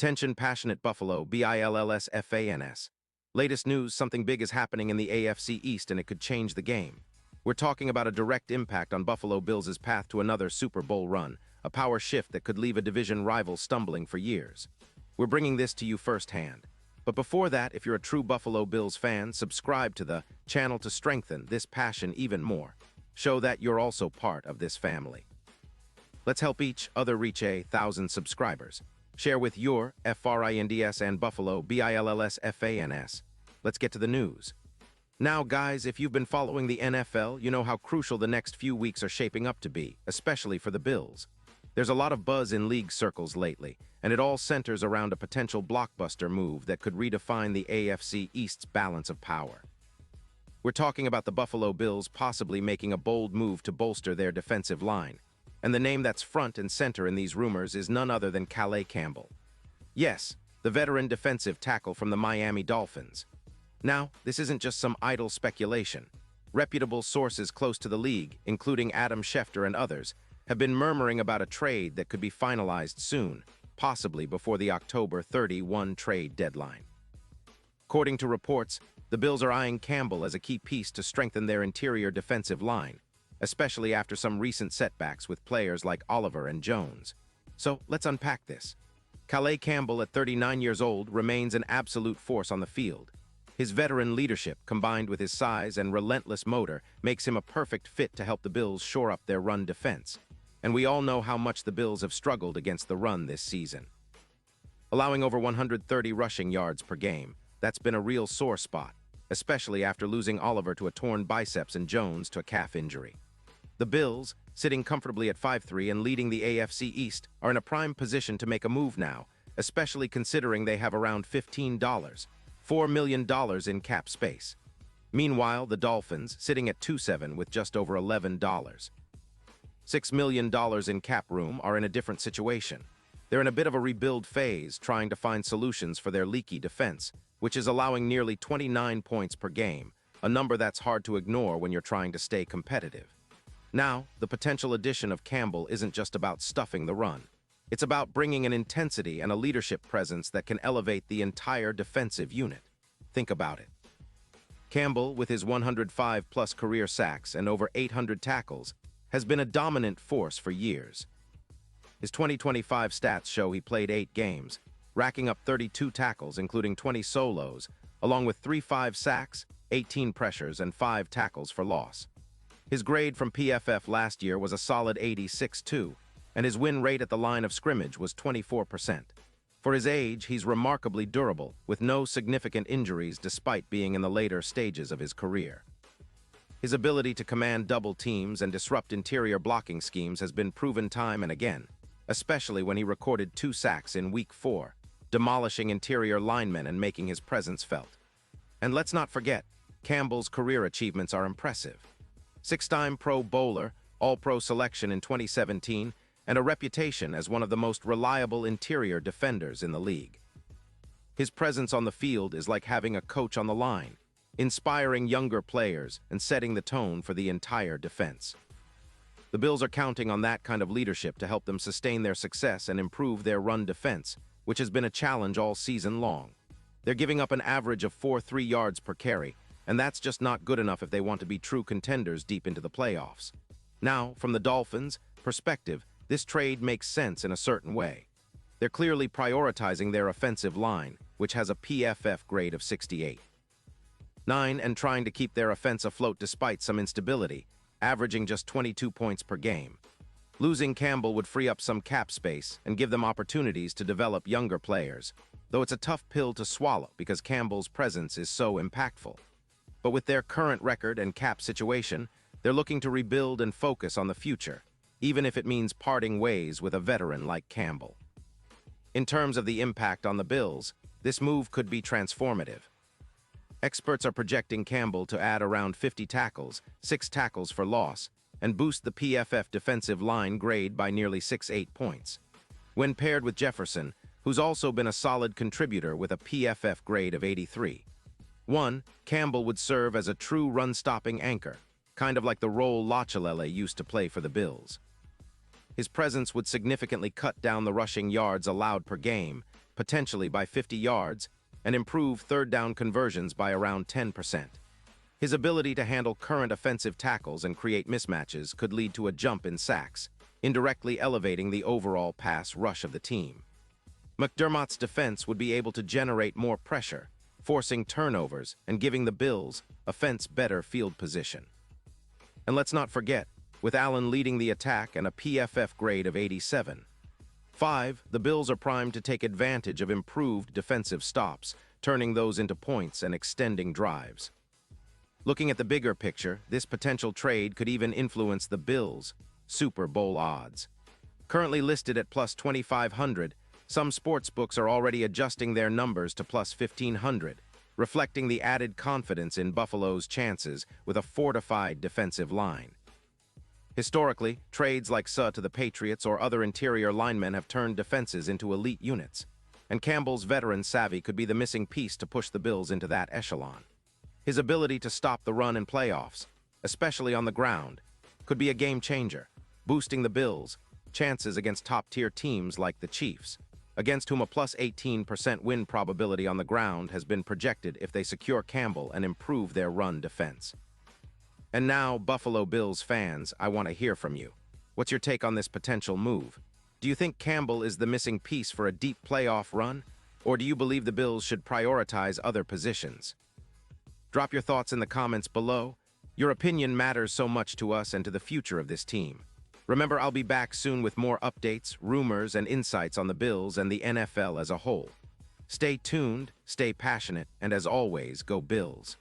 Attention passionate Buffalo, BILLSFANS. Latest news, something big is happening in the AFC East and it could change the game. We're talking about a direct impact on Buffalo Bills' path to another Super Bowl run, a power shift that could leave a division rival stumbling for years. We're bringing this to you firsthand. But before that, if you're a true Buffalo Bills fan, subscribe to the channel to strengthen this passion even more. Show that you're also part of this family. Let's help each other reach 1,000 subscribers. Share with your FRINDS and Buffalo BILLSFANS. Let's get to the news. Now, guys, if you've been following the NFL, you know how crucial the next few weeks are shaping up to be, especially for the Bills. There's a lot of buzz in league circles lately, and it all centers around a potential blockbuster move that could redefine the AFC East's balance of power. We're talking about the Buffalo Bills possibly making a bold move to bolster their defensive line, and the name that's front and center in these rumors is none other than Calais Campbell. Yes, the veteran defensive tackle from the Miami Dolphins. Now, this isn't just some idle speculation. Reputable sources close to the league, including Adam Schefter and others, have been murmuring about a trade that could be finalized soon, possibly before the October 31 trade deadline. According to reports, the Bills are eyeing Campbell as a key piece to strengthen their interior defensive line, especially after some recent setbacks with players like Oliver and Jones. So let's unpack this. Calais Campbell, at 39 years old, remains an absolute force on the field. His veteran leadership, combined with his size and relentless motor, makes him a perfect fit to help the Bills shore up their run defense. And we all know how much the Bills have struggled against the run this season. Allowing over 130 rushing yards per game, that's been a real sore spot, especially after losing Oliver to a torn biceps and Jones to a calf injury. The Bills, sitting comfortably at 5-3 and leading the AFC East, are in a prime position to make a move now, especially considering they have around $4 million in cap space. Meanwhile, the Dolphins, sitting at 2-7 with just over $6 million in cap room, are in a different situation. They're in a bit of a rebuild phase, trying to find solutions for their leaky defense, which is allowing nearly 29 points per game, a number that's hard to ignore when you're trying to stay competitive. Now, the potential addition of Campbell isn't just about stuffing the run. It's about bringing an intensity and a leadership presence that can elevate the entire defensive unit. Think about it. Campbell, with his 105-plus career sacks and over 800 tackles, has been a dominant force for years. His 2025 stats show he played 8 games, racking up 32 tackles, including 20 solos, along with 3 sacks, 18 pressures, and 5 tackles for loss. His grade from PFF last year was a solid 86.2, and his win rate at the line of scrimmage was 24%. For his age, he's remarkably durable, with no significant injuries despite being in the later stages of his career. His ability to command double teams and disrupt interior blocking schemes has been proven time and again, especially when he recorded 2 sacks in Week 4, demolishing interior linemen and making his presence felt. And let's not forget, Campbell's career achievements are impressive. 6-time Pro Bowler, All-Pro selection in 2017, and a reputation as one of the most reliable interior defenders in the league. His presence on the field is like having a coach on the line, inspiring younger players and setting the tone for the entire defense. The Bills are counting on that kind of leadership to help them sustain their success and improve their run defense, which has been a challenge all season long. They're giving up an average of 4.3 yards per carry, and that's just not good enough if they want to be true contenders deep into the playoffs. Now, from the Dolphins' perspective, this trade makes sense in a certain way. They're clearly prioritizing their offensive line, which has a PFF grade of 68.9, and trying to keep their offense afloat despite some instability, averaging just 22 points per game. Losing Campbell would free up some cap space and give them opportunities to develop younger players, though it's a tough pill to swallow because Campbell's presence is so impactful. But with their current record and cap situation, they're looking to rebuild and focus on the future, even if it means parting ways with a veteran like Campbell. In terms of the impact on the Bills, this move could be transformative. Experts are projecting Campbell to add around 50 tackles, 6 tackles for loss, and boost the PFF defensive line grade by nearly 6-8 points. When paired with Jefferson, who's also been a solid contributor with a PFF grade of 83.1, Campbell would serve as a true run-stopping anchor, kind of like the role Lachalele used to play for the Bills. His presence would significantly cut down the rushing yards allowed per game, potentially by 50 yards, and improve third down conversions by around 10%. His ability to handle current offensive tackles and create mismatches could lead to a jump in sacks, indirectly elevating the overall pass rush of the team. McDermott's defense would be able to generate more pressure, forcing turnovers and giving the Bills offense better field position. And let's not forget, with Allen leading the attack and a PFF grade of 87. 5, the Bills are primed to take advantage of improved defensive stops, turning those into points and extending drives. Looking at the bigger picture, this potential trade could even influence the Bills' Super Bowl odds. Currently listed at plus 2,500, some sportsbooks are already adjusting their numbers to plus 1,500, reflecting the added confidence in Buffalo's chances with a fortified defensive line. Historically, trades like Suh to the Patriots or other interior linemen have turned defenses into elite units, and Campbell's veteran savvy could be the missing piece to push the Bills into that echelon. His ability to stop the run in playoffs, especially on the ground, could be a game changer, boosting the Bills' chances against top-tier teams like the Chiefs, against whom a plus 18% win probability on the ground has been projected if they secure Campbell and improve their run defense. And now, Buffalo Bills fans, I want to hear from you. What's your take on this potential move? Do you think Campbell is the missing piece for a deep playoff run, or do you believe the Bills should prioritize other positions? Drop your thoughts in the comments below. Your opinion matters so much to us and to the future of this team. Remember, I'll be back soon with more updates, rumors, and insights on the Bills and the NFL as a whole. Stay tuned, stay passionate, and as always, go Bills.